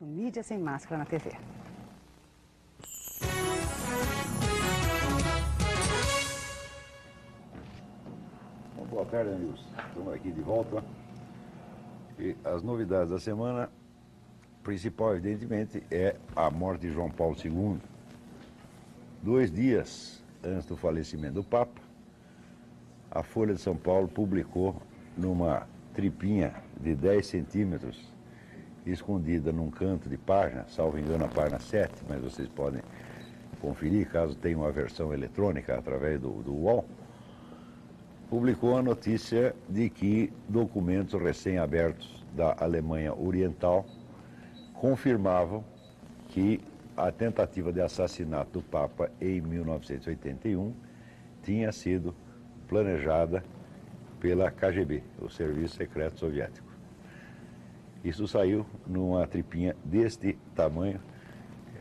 no Mídia Sem Máscara na TV. Bom, boa tarde, amigos. Estamos aqui de volta. E as novidades da semana, principal, evidentemente, é a morte de João Paulo II. 2 dias antes do falecimento do Papa, a Folha de São Paulo publicou numa tripinha de 10 centímetros, escondida num canto de página, salvo engano a página 7, mas vocês podem conferir, caso tenham uma versão eletrônica através do UOL, publicou a notícia de que documentos recém-abertos da Alemanha Oriental confirmavam que a tentativa de assassinato do Papa em 1981 tinha sido planejada pela KGB, o Serviço Secreto Soviético. Isso saiu numa tripinha deste tamanho,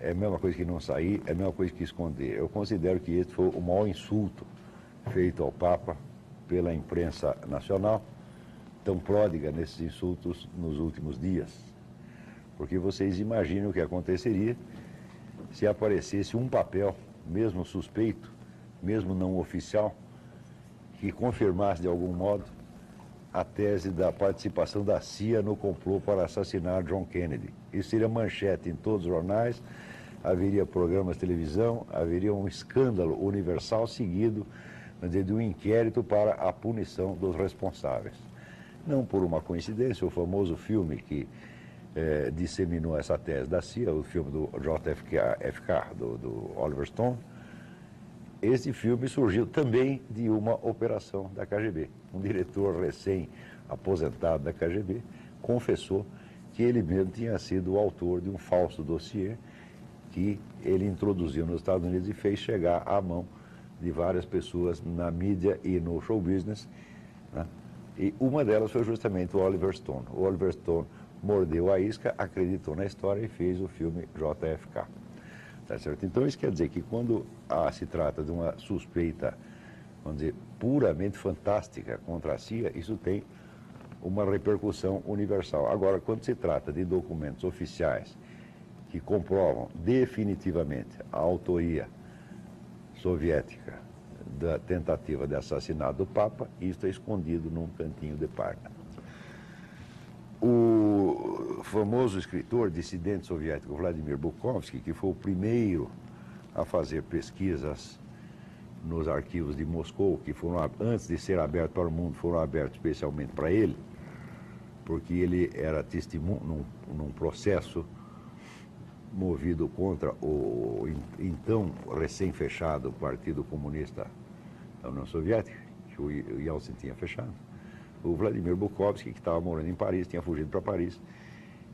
é a mesma coisa que não sair, é a mesma coisa que esconder. Eu considero que esse foi o maior insulto feito ao Papa pela imprensa nacional, tão pródiga nesses insultos nos últimos dias. Porque vocês imaginam o que aconteceria se aparecesse um papel, mesmo suspeito, mesmo não oficial, que confirmasse de algum modo a tese da participação da CIA no complô para assassinar John Kennedy. Isso seria manchete em todos os jornais, haveria programas de televisão, haveria um escândalo universal seguido de um inquérito para a punição dos responsáveis. Não por uma coincidência, o famoso filme que disseminou essa tese da CIA, o filme do JFK, do Oliver Stone, esse filme surgiu também de uma operação da KGB. Um diretor recém-aposentado da KGB confessou que ele mesmo tinha sido o autor de um falso dossiê que ele introduziu nos Estados Unidos e fez chegar à mão de várias pessoas na mídia e no show business, né? E uma delas foi justamente o Oliver Stone. O Oliver Stone mordeu a isca, acreditou na história e fez o filme JFK. Tá certo? Então isso quer dizer que quando se trata de uma suspeita, vamos dizer, puramente fantástica contra a CIA, isso tem uma repercussão universal. Agora, quando se trata de documentos oficiais que comprovam definitivamente a autoria soviética da tentativa de assassinato do Papa, isso é escondido num cantinho de página. O famoso escritor dissidente soviético Vladimir Bukovsky, que foi o primeiro a fazer pesquisas nos arquivos de Moscou, que foram, antes de ser abertos para o mundo, foram abertos especialmente para ele, porque ele era testemunho num processo movido contra o então recém-fechado Partido Comunista da União Soviética, que o Yeltsin tinha fechado. O Vladimir Bukovsky, que estava morando em Paris, tinha fugido para Paris,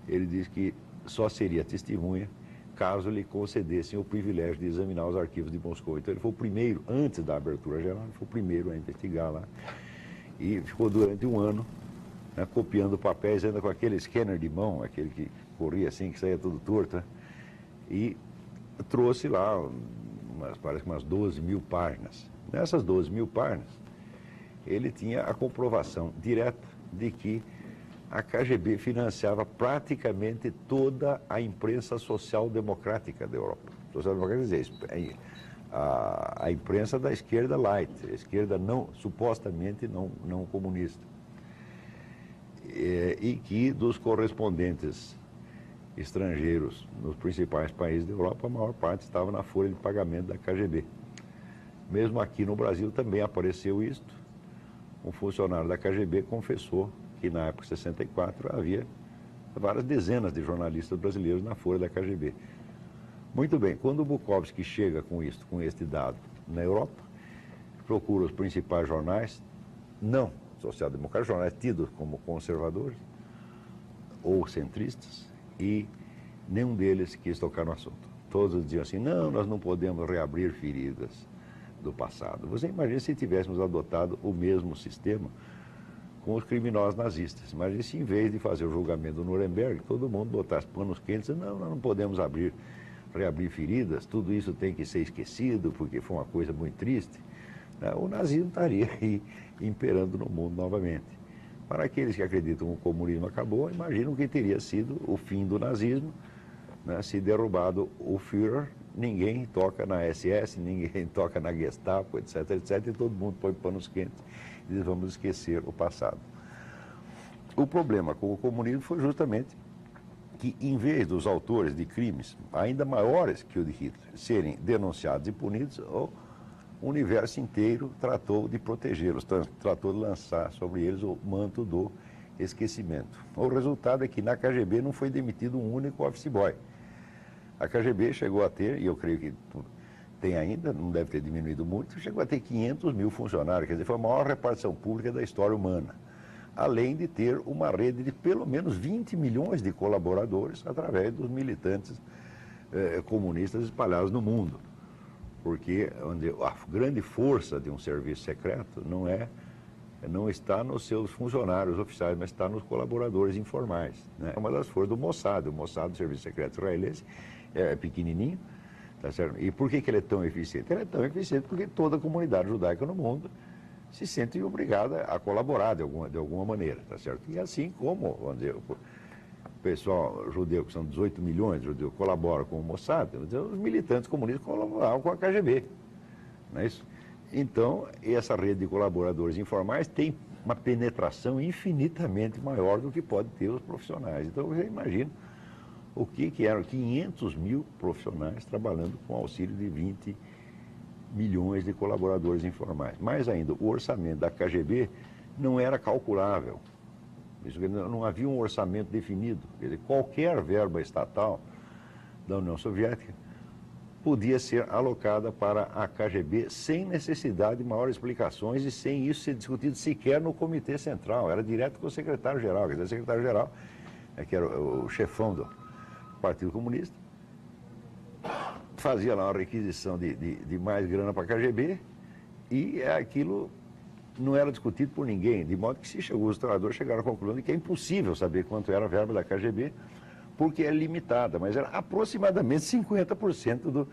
ele disse que só seria testemunha caso lhe concedessem o privilégio de examinar os arquivos de Moscou. Então ele foi o primeiro, antes da abertura geral, ele foi o primeiro a investigar lá. E ficou durante um ano, né, copiando papéis, ainda com aquele scanner de mão, aquele que corria assim, que saía tudo torto, né? E trouxe lá, parece que umas 12 mil páginas. Nessas 12 mil páginas, ele tinha a comprovação direta de que a KGB financiava praticamente toda a imprensa social-democrática da Europa. Social-democrática quer dizer, a imprensa da esquerda light, a esquerda não, supostamente não comunista. E que dos correspondentes estrangeiros nos principais países da Europa, a maior parte estava na folha de pagamento da KGB. Mesmo aqui no Brasil também apareceu isto. Um funcionário da KGB confessou que na época de 64 havia várias dezenas de jornalistas brasileiros na folha da KGB. Muito bem, quando o Bukovsky chega com isto, com este dado na Europa, procura os principais jornais, não social-democratas, jornais tidos como conservadores ou centristas, e nenhum deles quis tocar no assunto. Todos diziam assim, não, nós não podemos reabrir feridas do passado. Você imagina se tivéssemos adotado o mesmo sistema com os criminosos nazistas. Imagina se em vez de fazer o julgamento do Nuremberg, todo mundo botasse panos quentes e não, nós não podemos reabrir feridas, tudo isso tem que ser esquecido porque foi uma coisa muito triste. O nazismo estaria aí imperando no mundo novamente. Para aqueles que acreditam que o comunismo acabou, imaginam que teria sido o fim do nazismo, né, se derrubado o Führer, ninguém toca na SS, ninguém toca na Gestapo, etc, etc, e todo mundo põe panos quentes e diz, vamos esquecer o passado. O problema com o comunismo foi justamente que, em vez dos autores de crimes ainda maiores que o de Hitler serem denunciados e punidos, o universo inteiro tratou de protegê-los, tratou de lançar sobre eles o manto do esquecimento. O resultado é que na KGB não foi demitido um único office boy. A KGB chegou a ter, e eu creio que tem ainda, não deve ter diminuído muito, chegou a ter 500 mil funcionários, quer dizer, foi a maior repartição pública da história humana. Além de ter uma rede de pelo menos 20 milhões de colaboradores através dos militantes comunistas espalhados no mundo. Porque a grande força de um serviço secreto não está nos seus funcionários oficiais, mas está nos colaboradores informais, né? É uma das forças do Mossad. O Mossad, o Serviço Secreto Israelense, é pequenininho, tá certo? E por que ele é tão eficiente? Ele é tão eficiente porque toda a comunidade judaica no mundo se sente obrigada a colaborar de alguma maneira, tá certo? E assim como, vamos dizer, o pessoal judeu, que são 18 milhões de judeus, colabora com o Mossad, os militantes comunistas colaboravam com a KGB, não é isso? Então, essa rede de colaboradores informais tem uma penetração infinitamente maior do que pode ter os profissionais. Então, você imagina o que eram 500 mil profissionais trabalhando com auxílio de 20 milhões de colaboradores informais. Mais ainda, o orçamento da KGB não era calculável. Não havia um orçamento definido. Quer dizer, qualquer verba estatal da União Soviética podia ser alocada para a KGB sem necessidade de maiores explicações e sem isso ser discutido sequer no Comitê Central. Era direto com o secretário-geral. Quer dizer, o secretário-geral, que era o chefão do Partido Comunista, fazia lá uma requisição de mais grana para a KGB e aquilo não era discutido por ninguém, de modo que os trabalhadores chegaram à conclusão de que é impossível saber quanto era a verba da KGB, porque é limitada, mas era aproximadamente 50%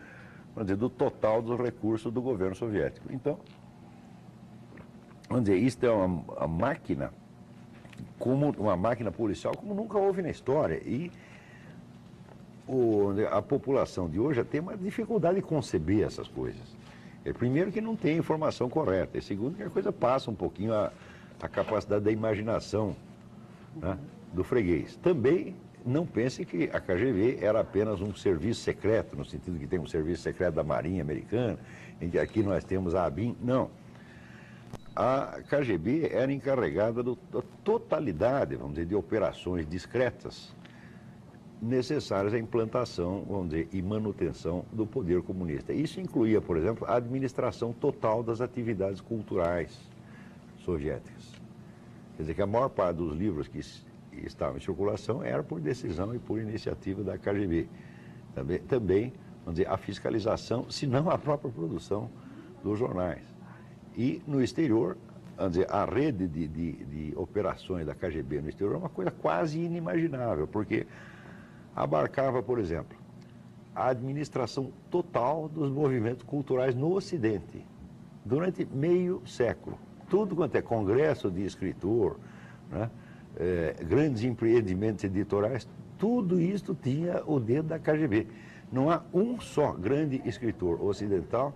do total dos recursos do governo soviético. Então, vamos dizer, isto é uma máquina, como uma máquina policial como nunca houve na história. E a população de hoje tem uma dificuldade de conceber essas coisas. Primeiro que não tem informação correta, e segundo que a coisa passa um pouquinho a capacidade da imaginação, né, do freguês. Também não pense que a KGB era apenas um serviço secreto, no sentido que tem um serviço secreto da Marinha Americana, em que aqui nós temos a ABIN. Não. A KGB era encarregada da totalidade, vamos dizer, de operações discretas necessárias à implantação, vamos dizer, e manutenção do poder comunista. Isso incluía, por exemplo, a administração total das atividades culturais soviéticas. Quer dizer que a maior parte dos livros que estavam em circulação era por decisão e por iniciativa da KGB. Também, vamos dizer, a fiscalização, se não a própria produção dos jornais. E no exterior, vamos dizer, a rede de operações da KGB no exterior é uma coisa quase inimaginável, porque abarcava, por exemplo, a administração total dos movimentos culturais no Ocidente, durante meio século. Tudo quanto é congresso de escritor, né, grandes empreendimentos editoriais, tudo isso tinha o dedo da KGB. Não há um só grande escritor ocidental,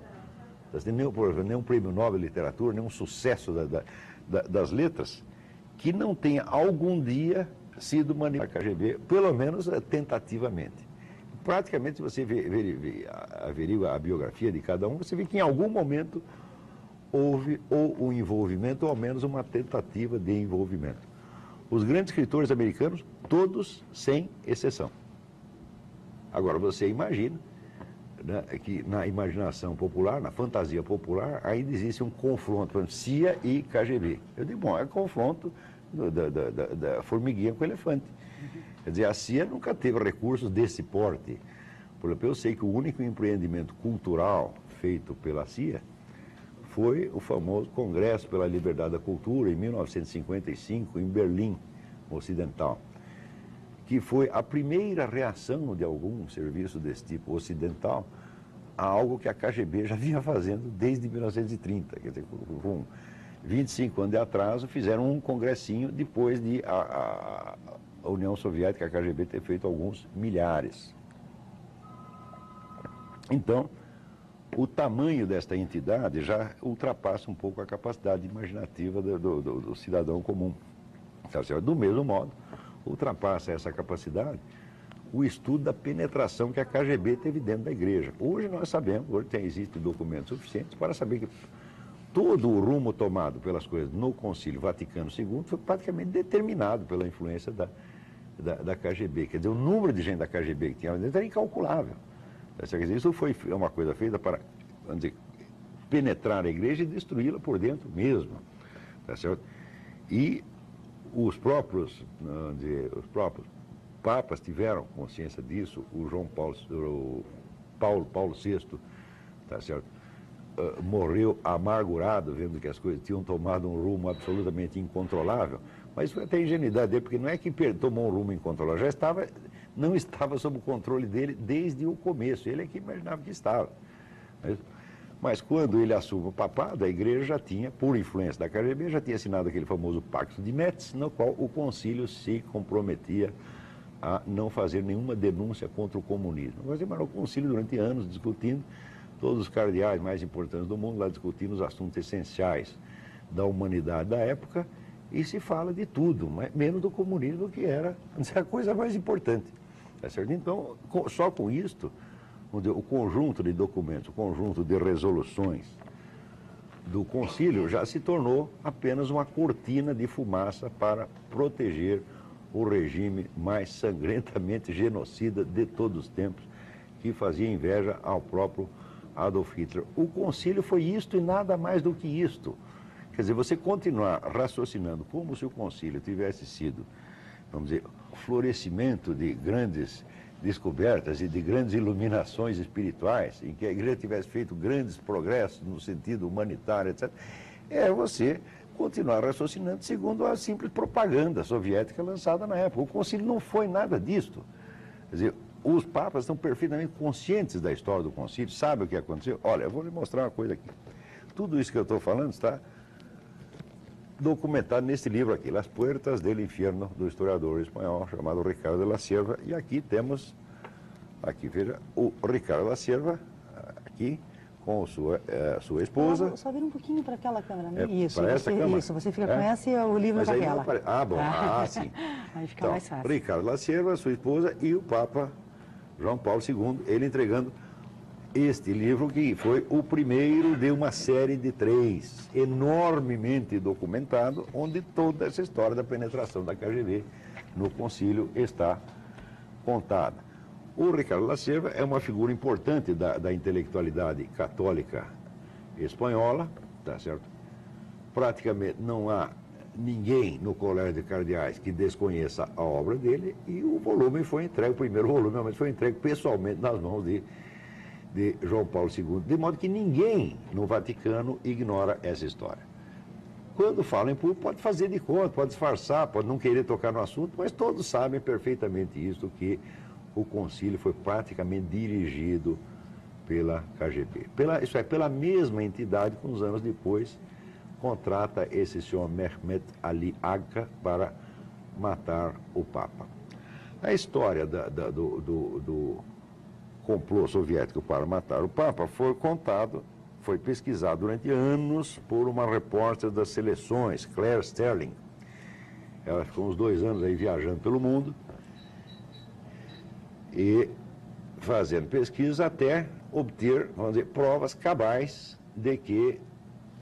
nenhum prêmio Nobel de Literatura, nenhum sucesso das letras, que não tenha algum dia sido manipulado pela KGB, pelo menos tentativamente. Praticamente, se você averigua a biografia de cada um, você vê que em algum momento houve ou um envolvimento, ou ao menos uma tentativa de envolvimento. Os grandes escritores americanos, todos sem exceção. Agora, você imagina, né, que na imaginação popular, na fantasia popular, ainda existe um confronto entre CIA e KGB. Eu digo, bom, é confronto da formiguinha com o elefante. Quer dizer, a CIA nunca teve recursos desse porte. Por exemplo, eu sei que o único empreendimento cultural feito pela CIA foi o famoso Congresso pela Liberdade da Cultura, em 1955, em Berlim Ocidental, que foi a primeira reação de algum serviço desse tipo ocidental a algo que a KGB já vinha fazendo desde 1930. Quer dizer, com 25 anos de atraso, fizeram um congressinho depois de a União Soviética, a KGB, ter feito alguns milhares. Então, o tamanho desta entidade já ultrapassa um pouco a capacidade imaginativa do cidadão comum. Tá certo? Do mesmo modo, ultrapassa essa capacidade o estudo da penetração que a KGB teve dentro da igreja. Hoje nós sabemos, hoje existem documentos suficientes para saber que todo o rumo tomado pelas coisas no Concílio Vaticano II foi praticamente determinado pela influência da KGB. Quer dizer, o número de gente da KGB que tinha lá dentro era incalculável. Quer dizer, isso foi uma coisa feita para, vamos dizer, penetrar a igreja e destruí-la por dentro mesmo. Tá certo? E os próprios papas tiveram consciência disso. O Paulo VI, tá certo? Morreu amargurado, vendo que as coisas tinham tomado um rumo absolutamente incontrolável. Mas foi até a ingenuidade dele, porque não é que tomou um rumo incontrolável, não estava sob o controle dele desde o começo. Ele é que imaginava que estava. Mas quando ele assume o papado, a igreja já tinha, por influência da KGB, já tinha assinado aquele famoso Pacto de Metz, no qual o concílio se comprometia a não fazer nenhuma denúncia contra o comunismo. Mas o concílio durante anos discutindo, todos os cardeais mais importantes do mundo lá discutindo os assuntos essenciais da humanidade da época, e se fala de tudo, mas menos do comunismo, que era a coisa mais importante. Tá certo? Então, só com isto, o conjunto de documentos, o conjunto de resoluções do concílio já se tornou apenas uma cortina de fumaça para proteger o regime mais sangrentamente genocida de todos os tempos, que fazia inveja ao próprio Adolf Hitler. O concílio foi isto e nada mais do que isto. Quer dizer, você continuar raciocinando como se o concílio tivesse sido, vamos dizer, florescimento de grandes descobertas e de grandes iluminações espirituais, em que a igreja tivesse feito grandes progressos no sentido humanitário, etc., é você continuar raciocinando segundo a simples propaganda soviética lançada na época. O concílio não foi nada disto. Quer dizer, os papas estão perfeitamente conscientes da história do concílio, sabem o que aconteceu. Olha, eu vou lhe mostrar uma coisa aqui. Tudo isso que eu estou falando está documentado nesse livro aqui, Las Puertas del Infierno, do historiador espanhol chamado Ricardo de la Cierva. E aqui temos, veja, o Ricardo de la Cierva, aqui, com sua esposa. Só vir um pouquinho para aquela câmera, né? Isso, para essa câmera. Isso, você fica com essa e o livro com aquela. Bom, sim. Aí fica Então, mais fácil. Ricardo de la Cierva, sua esposa, e o Papa João Paulo II, ele entregando este livro, que foi o primeiro de uma série de 3, enormemente documentado, onde toda essa história da penetração da KGB no concílio está contada. O Ricardo de la Cierva é uma figura importante da intelectualidade católica espanhola, tá certo? Praticamente não há ninguém no Colégio de Cardeais que desconheça a obra dele, e o volume foi entregue, o primeiro volume realmente foi entregue pessoalmente nas mãos de João Paulo II, de modo que ninguém no Vaticano ignora essa história. Quando fala em público, pode fazer de conta, pode disfarçar, pode não querer tocar no assunto, mas todos sabem perfeitamente isso, que o concílio foi praticamente dirigido pela KGB. Pela mesma entidade que uns anos depois contrata esse senhor Mehmet Ali Agca para matar o Papa. A história do complô soviético para matar o Papa foi pesquisado durante anos por uma repórter das seleções, Claire Sterling. Ela ficou uns 2 anos aí viajando pelo mundo e fazendo pesquisa até obter, vamos dizer, provas cabais de que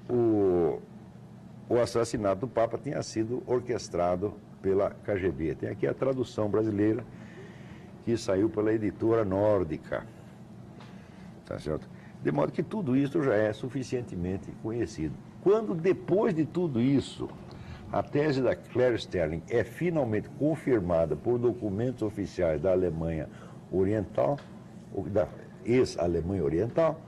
o assassinato do Papa tinha sido orquestrado pela KGB. Tem aqui a tradução brasileira, que saiu pela editora Nórdica. Tá certo? De modo que tudo isso já é suficientemente conhecido. Quando, depois de tudo isso, a tese da Claire Sterling é finalmente confirmada por documentos oficiais da Alemanha Oriental, da ex-Alemanha Oriental,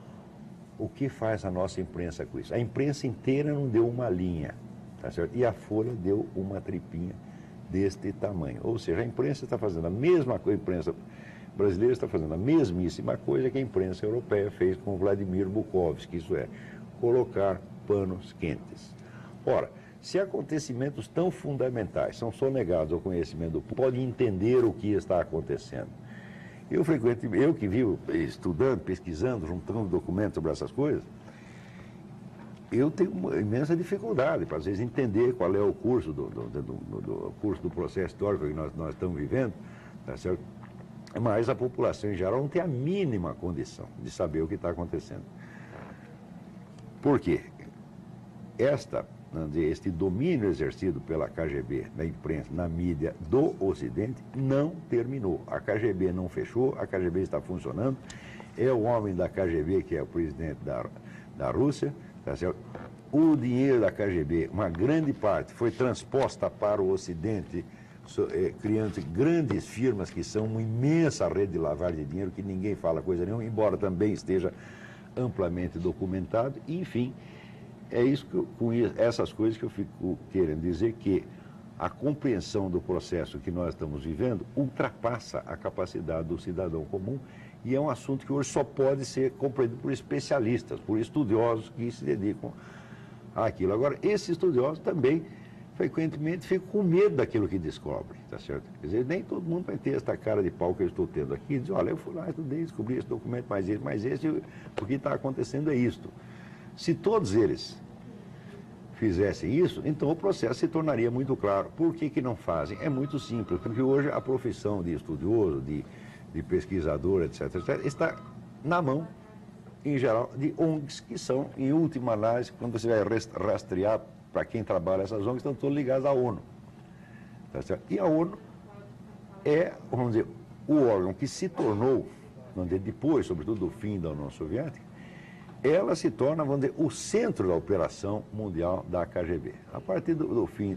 o que faz a nossa imprensa com isso? A imprensa inteira não deu uma linha, tá certo? E a Folha deu uma tripinha deste tamanho. Ou seja, a imprensa está fazendo a mesma coisa, a imprensa brasileira está fazendo a mesmíssima coisa que a imprensa europeia fez com Vladimir Bukovsky, isso é, colocar panos quentes. Ora, se acontecimentos tão fundamentais são sonegados ao conhecimento do povo, pode entender o que está acontecendo. Eu que vivo estudando, pesquisando, juntando documentos sobre essas coisas, eu tenho uma imensa dificuldade para, às vezes, entender qual é o curso curso do processo histórico que nós estamos vivendo, tá certo? Mas a população em geral não tem a mínima condição de saber o que está acontecendo. Por quê? Este domínio exercido pela KGB, na imprensa, na mídia do Ocidente, não terminou. A KGB não fechou, a KGB está funcionando. É o homem da KGB que é o presidente da Rússia, tá certo? O dinheiro da KGB, uma grande parte, foi transposta para o Ocidente, criando grandes firmas que são uma imensa rede de lavagem de dinheiro, que ninguém fala coisa nenhuma, embora também esteja amplamente documentado. Enfim, é isso com essas coisas que eu fico querendo dizer, que a compreensão do processo que nós estamos vivendo ultrapassa a capacidade do cidadão comum, e é um assunto que hoje só pode ser compreendido por especialistas, por estudiosos que se dedicam àquilo. Agora, esses estudiosos também, frequentemente, ficam com medo daquilo que descobrem, tá certo? Quer dizer, nem todo mundo vai ter esta cara de pau que eu estou tendo aqui, e dizer, olha, eu fui lá, estudei, descobri esse documento, mas esse, o que está acontecendo é isto. Se todos eles fizessem isso, então o processo se tornaria muito claro. Por que não fazem? É muito simples, porque hoje a profissão de estudioso, de pesquisador, etc., está na mão, em geral, de ONGs que são, em última análise, quando você vai rastrear para quem trabalha essas ONGs, estão todos ligados à ONU. Tá certo? E a ONU é, vamos dizer, o órgão que se tornou, vamos dizer, depois, sobretudo, do fim da União Soviética, ela se torna, vamos dizer, o centro da operação mundial da KGB. A partir do fim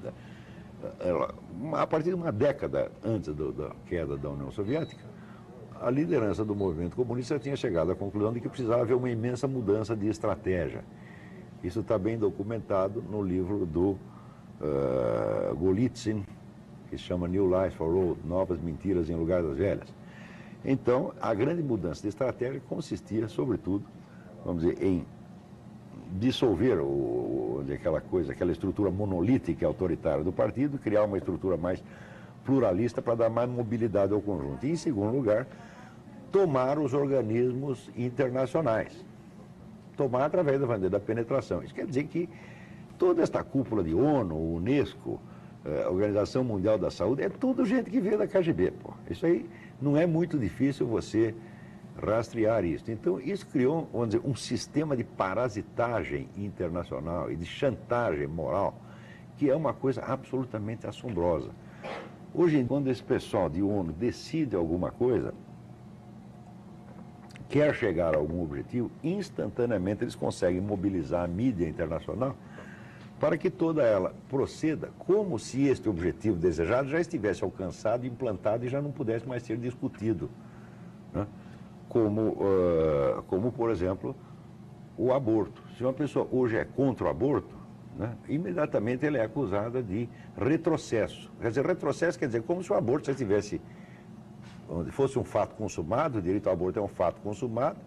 a partir de uma década antes da queda da União Soviética, a liderança do movimento comunista tinha chegado à conclusão de que precisava haver uma imensa mudança de estratégia. Isso está bem documentado no livro do Golitsyn, que se chama New Lies for Old, Novas Mentiras em Lugar das Velhas. Então, a grande mudança de estratégia consistia, sobretudo, vamos dizer, em dissolver aquela estrutura monolítica e autoritária do partido, criar uma estrutura mais pluralista para dar mais mobilidade ao conjunto. E, em segundo lugar, tomar os organismos internacionais. Tomar através da penetração. Isso quer dizer que toda esta cúpula de ONU, Unesco, Organização Mundial da Saúde, é tudo gente que veio da KGB. Pô. Isso aí não é muito difícil você rastrear isso. Então, isso criou, vamos dizer, um sistema de parasitagem internacional e de chantagem moral, que é uma coisa absolutamente assombrosa. Hoje, quando esse pessoal de ONU decide alguma coisa, quer chegar a algum objetivo, instantaneamente eles conseguem mobilizar a mídia internacional para que toda ela proceda como se este objetivo desejado já estivesse alcançado, implantado e já não pudesse mais ser discutido, né? Como, por exemplo, o aborto. Se uma pessoa hoje é contra o aborto, né, imediatamente ela é acusada de retrocesso. Quer dizer, retrocesso quer dizer como se o aborto já fosse um fato consumado, o direito ao aborto é um fato consumado,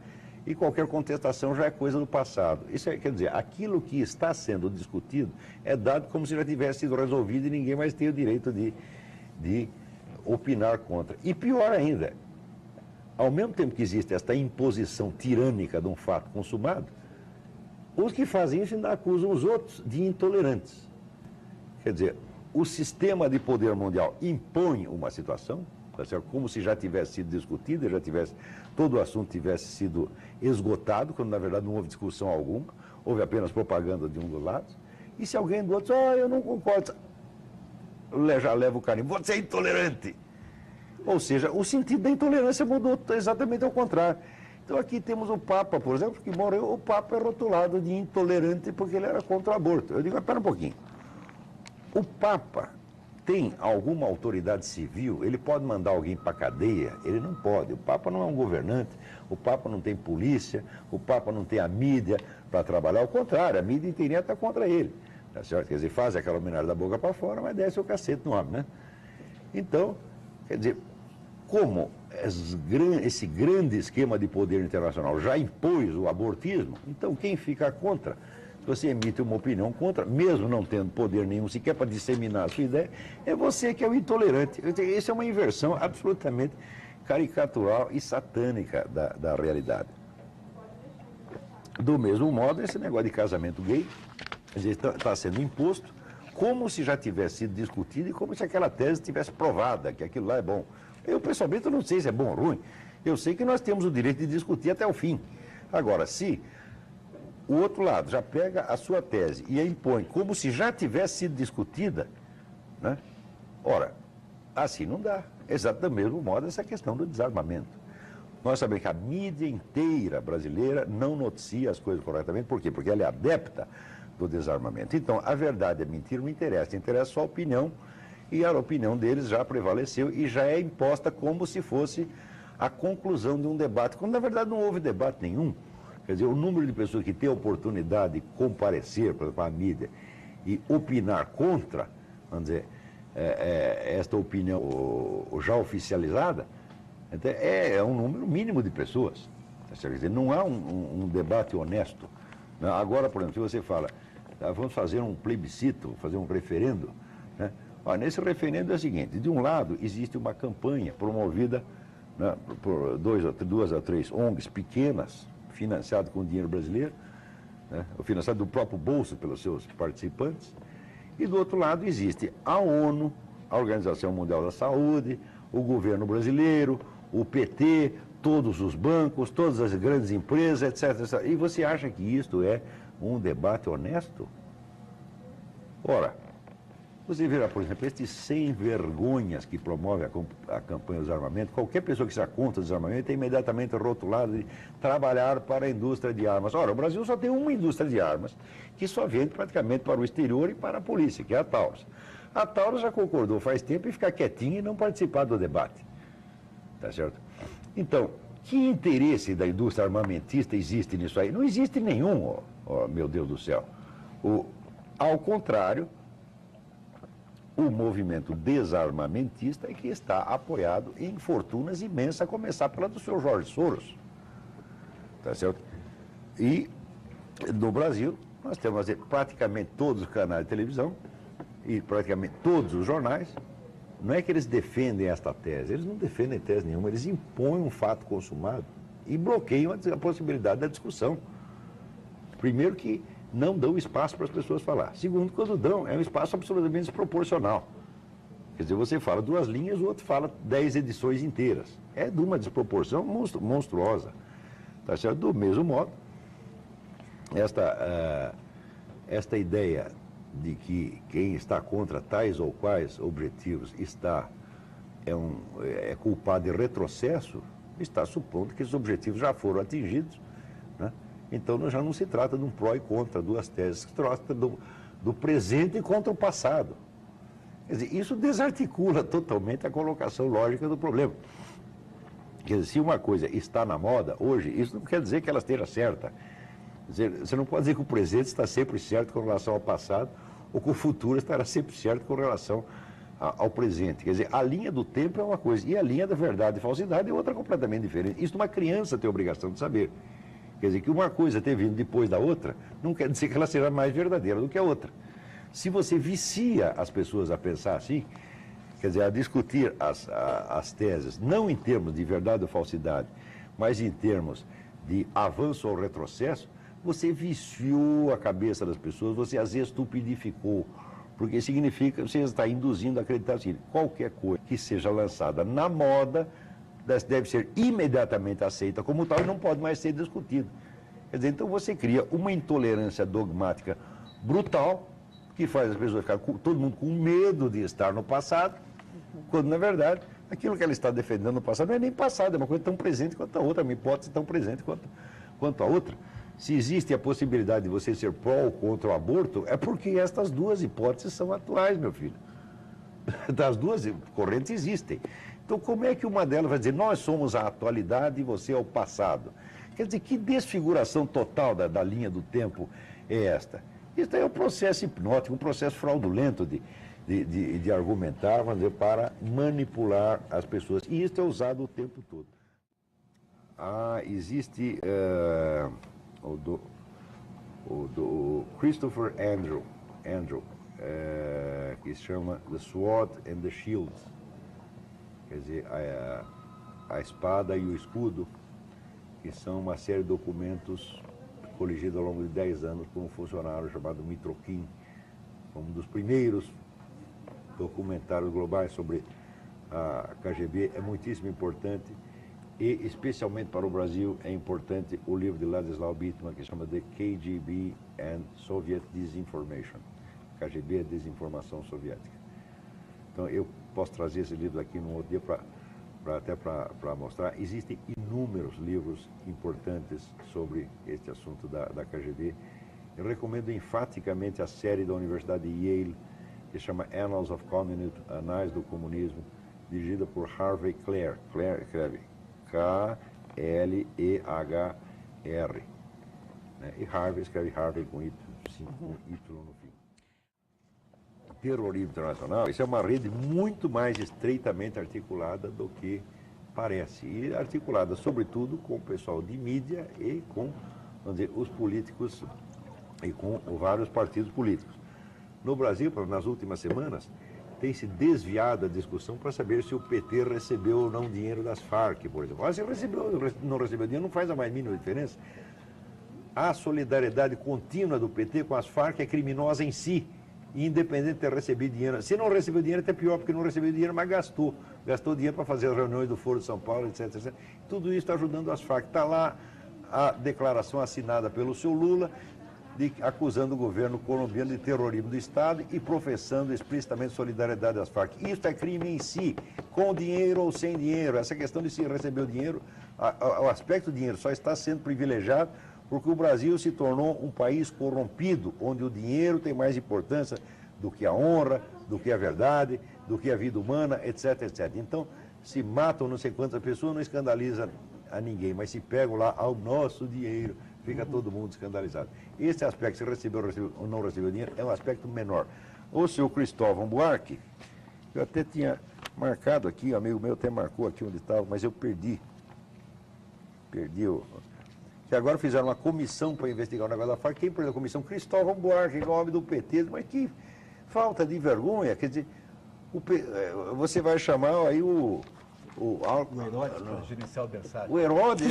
e qualquer contestação já é coisa do passado. Isso quer dizer, aquilo que está sendo discutido é dado como se já tivesse sido resolvido e ninguém mais tem o direito de opinar contra. E pior ainda, ao mesmo tempo que existe esta imposição tirânica de um fato consumado, os que fazem isso ainda acusam os outros de intolerantes. Quer dizer, o sistema de poder mundial impõe uma situação, tá certo? Como se já tivesse sido discutido, todo o assunto tivesse sido esgotado, quando na verdade não houve discussão alguma, houve apenas propaganda de um dos lados. E se alguém do outro diz, eu não concordo, já leva o carimbo, você é intolerante. Ou seja, o sentido da intolerância mudou exatamente ao contrário. Então aqui temos o Papa, por exemplo, que morreu, o Papa é rotulado de intolerante porque ele era contra o aborto. Eu digo, espera um pouquinho. O Papa tem alguma autoridade civil? Ele pode mandar alguém para a cadeia? Ele não pode. O Papa não é um governante, o Papa não tem polícia, o Papa não tem a mídia para trabalhar. Ao contrário, a mídia inteirinha está contra ele. Tá certo? Quer dizer, faz aquela homenagem da boca para fora, mas desce o cacete no homem, né? Então, quer dizer, como esse grande esquema de poder internacional já impôs o abortismo, então quem fica contra, se você emite uma opinião contra, mesmo não tendo poder nenhum sequer para disseminar a sua ideia, é você que é o intolerante. Isso é uma inversão absolutamente caricatural e satânica da realidade. Do mesmo modo, esse negócio de casamento gay está sendo imposto como se já tivesse sido discutido e como se aquela tese tivesse provada, que aquilo lá é bom. Eu, pessoalmente, não sei se é bom ou ruim. Eu sei que nós temos o direito de discutir até o fim. Agora, se o outro lado já pega a sua tese e a impõe como se já tivesse sido discutida, né? Ora, assim não dá. Exatamente do mesmo modo essa questão do desarmamento. Nós sabemos que a mídia inteira brasileira não noticia as coisas corretamente. Por quê? Porque ela é adepta do desarmamento. Então, a verdade, a mentira não interessa. Interessa só a opinião, e a opinião deles já prevaleceu e já é imposta como se fosse a conclusão de um debate, quando na verdade não houve debate nenhum. Quer dizer, o número de pessoas que tem a oportunidade de comparecer para a mídia e opinar contra, vamos dizer, esta opinião já oficializada, é um número mínimo de pessoas. Quer dizer, não há um debate honesto. Agora, por exemplo, se você fala, vamos fazer um plebiscito, fazer um referendo, né? Olha, nesse referendo é o seguinte: de um lado existe uma campanha promovida, né, por duas a três ONGs pequenas, financiado com dinheiro brasileiro, né, financiado do próprio bolso pelos seus participantes, e do outro lado existe a ONU, a Organização Mundial da Saúde, o governo brasileiro, o PT, todos os bancos, todas as grandes empresas, etc, etc. E você acha que isto é um debate honesto? Ora, você verá, por exemplo, estes sem vergonhas que promovem a campanha do desarmamento, qualquer pessoa que seja contra o desarmamento é imediatamente rotulado de trabalhar para a indústria de armas. Ora, o Brasil só tem uma indústria de armas, que só vende praticamente para o exterior e para a polícia, que é a Taurus. A Taurus já concordou faz tempo em ficar quietinha e não participar do debate. Tá certo? Então, que interesse da indústria armamentista existe nisso aí? Não existe nenhum, meu Deus do céu. Ao contrário, o movimento desarmamentista é que está apoiado em fortunas imensas, a começar pela do seu Jorge Soros. Tá certo? E no Brasil, nós temos praticamente todos os canais de televisão e praticamente todos os jornais. Não é que eles defendem esta tese, eles não defendem tese nenhuma, eles impõem um fato consumado e bloqueiam a possibilidade da discussão. Primeiro que não dão espaço para as pessoas falar. Segundo, quando dão, é um espaço absolutamente desproporcional. Quer dizer, você fala 2 linhas, o outro fala 10 edições inteiras. É de uma desproporção monstruosa. Tá certo? Do mesmo modo, esta ideia de que quem está contra tais ou quais objetivos é culpado de retrocesso, está supondo que esses objetivos já foram atingidos, né? Então já não se trata de um pró e contra, 2 teses, se trata do presente contra o passado. Quer dizer, isso desarticula totalmente a colocação lógica do problema. Quer dizer, se uma coisa está na moda hoje, isso não quer dizer que ela esteja certa. Quer dizer, você não pode dizer que o presente está sempre certo com relação ao passado, ou que o futuro estará sempre certo com relação ao presente. Quer dizer, a linha do tempo é uma coisa, e a linha da verdade e falsidade é outra completamente diferente. Isso uma criança tem a obrigação de saber. Quer dizer, que uma coisa ter vindo depois da outra, não quer dizer que ela seja mais verdadeira do que a outra. Se você vicia as pessoas a pensar assim, quer dizer, a discutir as teses, não em termos de verdade ou falsidade, mas em termos de avanço ou retrocesso, você viciou a cabeça das pessoas, você as estupidificou, porque significa que você está induzindo a acreditar assim, qualquer coisa que seja lançada na moda deve ser imediatamente aceita como tal e não pode mais ser discutido. Quer dizer, então você cria uma intolerância dogmática brutal que faz as pessoas ficarem todo mundo com medo de estar no passado, quando na verdade aquilo que ela está defendendo no passado não é nem passado, é uma coisa tão presente quanto a outra, uma hipótese tão presente quanto a outra. Se existe a possibilidade de você ser pró ou contra o aborto, é porque estas 2 hipóteses são atuais, meu filho. Das 2 correntes existem. Então, como é que uma delas vai dizer, nós somos a atualidade e você é o passado? Quer dizer, que desfiguração total da linha do tempo é esta? Isso é um processo hipnótico, um processo fraudulento de argumentar, vamos dizer, para manipular as pessoas. E isso é usado o tempo todo. Existe o Christopher Andrew, que se chama The Sword and the Shield. Quer dizer, a espada e o escudo, que são uma série de documentos coligidos ao longo de 10 anos por um funcionário chamado Mitrokin, um dos primeiros documentários globais sobre a KGB. É muitíssimo importante e, especialmente para o Brasil, é importante o livro de Ladislav Bittman, que chama The KGB and Soviet Disinformation. KGB é desinformação soviética. Então, eu posso trazer esse livro aqui num outro dia até para mostrar. Existem inúmeros livros importantes sobre este assunto da KGB. Eu recomendo enfaticamente a série da Universidade de Yale, que chama Annals of Communism, Anais do Comunismo, dirigida por Harvey Klehr. Klehr escreve K-L-E-H-R. Né? E Harvey escreve Harvey com Y no fim. Terrorismo internacional, isso é uma rede muito mais estreitamente articulada do que parece. E articulada, sobretudo, com o pessoal de mídia e com, vamos dizer, os políticos e com vários partidos políticos. No Brasil, nas últimas semanas, tem se desviado a discussão para saber se o PT recebeu ou não dinheiro das Farc, por exemplo. Se recebeu ou não recebeu dinheiro, não faz a mais mínima diferença. A solidariedade contínua do PT com as Farc é criminosa em si, independente de ter recebido dinheiro. Se não recebeu dinheiro, é até pior, porque não recebeu dinheiro, mas gastou. Gastou dinheiro para fazer as reuniões do Foro de São Paulo, etc, etc. Tudo isso está ajudando as Farc. Está lá a declaração assinada pelo seu Lula, acusando o governo colombiano de terrorismo do Estado e professando explicitamente solidariedade às Farc. Isso é crime em si, com dinheiro ou sem dinheiro. Essa questão de se receber o dinheiro, o aspecto do dinheiro só está sendo privilegiado porque o Brasil se tornou um país corrompido, onde o dinheiro tem mais importância do que a honra, do que a verdade, do que a vida humana, etc, etc. Então, se matam não sei quantas pessoas, não escandaliza a ninguém, mas se pegam lá ao nosso dinheiro, fica todo mundo escandalizado. Esse aspecto, se recebeu ou não recebeu dinheiro, é um aspecto menor. O seu Cristóvão Buarque, eu até tinha marcado aqui, um amigo meu até marcou aqui onde estava, mas eu perdi. Que agora fizeram uma comissão para investigar o negócio da Farc. Quem perdeu a comissão? Cristóvão Buarque, que é o homem do PT. Mas que falta de vergonha. Quer dizer, você vai chamar aí o Herodes para gerenciar o berçário. O Herodes,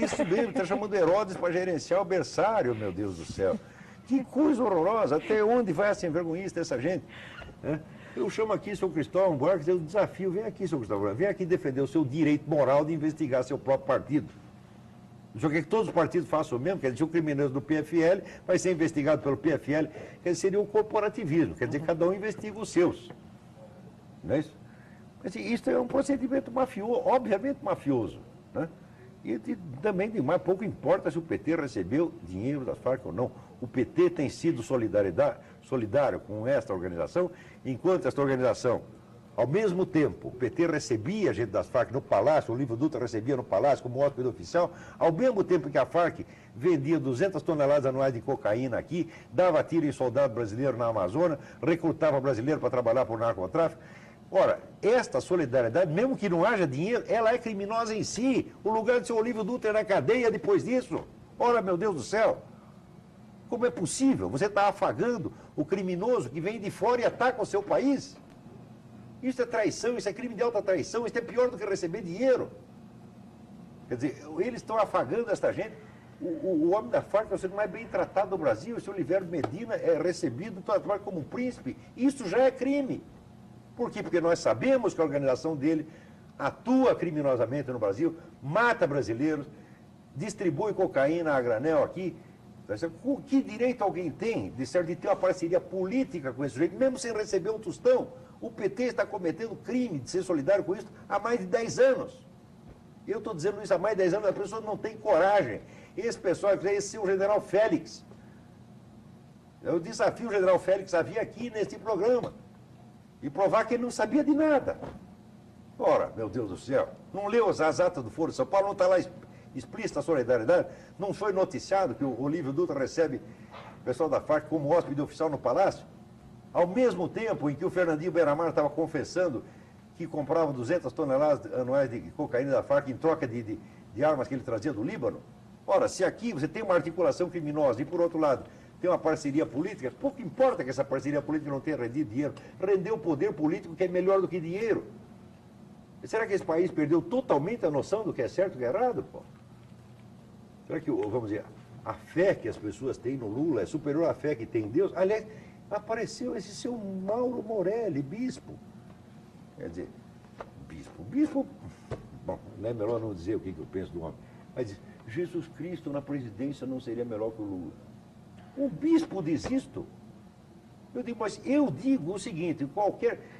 isso mesmo, está chamando Herodes para gerenciar o berçário, meu Deus do céu. Que coisa horrorosa, até onde vai essa envergonhice dessa gente? Eu chamo aqui seu Cristóvão Buarque, eu desafio, vem aqui, seu Cristóvão Buarque, vem aqui defender o seu direito moral de investigar seu próprio partido. O senhor quer que todos os partidos façam o mesmo? Quer dizer, o criminoso do PFL vai ser investigado pelo PFL, quer dizer, seria o corporativismo, quer dizer, cada um investiga os seus. Não é isso? Isso é um procedimento mafioso, obviamente mafioso. Né? E também, demais, pouco importa se o PT recebeu dinheiro das Farc ou não. O PT tem sido solidário com esta organização, enquanto esta organização, ao mesmo tempo, o PT recebia gente das Farc no Palácio, o Livro Dutra recebia no Palácio como hóspede oficial, ao mesmo tempo que a Farc vendia 200 toneladas anuais de cocaína aqui, dava tiro em soldado brasileiro na Amazônia, recrutava brasileiro para trabalhar por narcotráfico. Ora, esta solidariedade, mesmo que não haja dinheiro, ela é criminosa em si. O lugar de seu Olívio Dutra é na cadeia depois disso. Ora, meu Deus do céu, como é possível? Você está afagando o criminoso que vem de fora e ataca o seu país? Isso é traição, isso é crime de alta traição, isso é pior do que receber dinheiro. Quer dizer, eles estão afagando esta gente. O homem da Farc é o ser mais bem tratado do Brasil, o senhor Oliveira Medina é recebido como um príncipe. Isso já é crime. Por quê? Porque nós sabemos que a organização dele atua criminosamente no Brasil, mata brasileiros, distribui cocaína a granel aqui. Que direito alguém tem de ter uma parceria política com esse sujeito, mesmo sem receber um tostão? O PT está cometendo crime de ser solidário com isso há mais de 10 anos. Eu estou dizendo isso há mais de 10 anos, as pessoas não têm coragem. Esse pessoal, esse é o general Félix. Eu desafio o general Félix a vir aqui neste programa e provar que ele não sabia de nada. Ora, meu Deus do céu, não leu as atas do Foro de São Paulo, não está lá explícita a solidariedade? Não foi noticiado que o Olívio Dutra recebe o pessoal da Farc como hóspede oficial no Palácio? Ao mesmo tempo em que o Fernandinho Beiramar estava confessando que comprava 200 toneladas anuais de cocaína da Farc em troca de armas que ele trazia do Líbano. Ora, se aqui você tem uma articulação criminosa e, por outro lado, tem uma parceria política, pouco importa que essa parceria política não tenha rendido dinheiro, rendeu poder político que é melhor do que dinheiro. Será que esse país perdeu totalmente a noção do que é certo e do que é errado, pô? Será que, vamos dizer, a fé que as pessoas têm no Lula é superior à fé que tem em Deus? Aliás, apareceu esse seu Mauro Morelli, bispo. Quer dizer, bispo, bom, não é melhor não dizer o que eu penso do homem, mas diz, Jesus Cristo na presidência não seria melhor que o Lula. O bispo diz isto. Eu digo, mas eu digo o seguinte,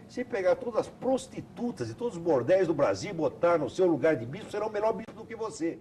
se pegar todas as prostitutas e todos os bordéis do Brasil e botar no seu lugar de bispo, será o melhor bispo do que você.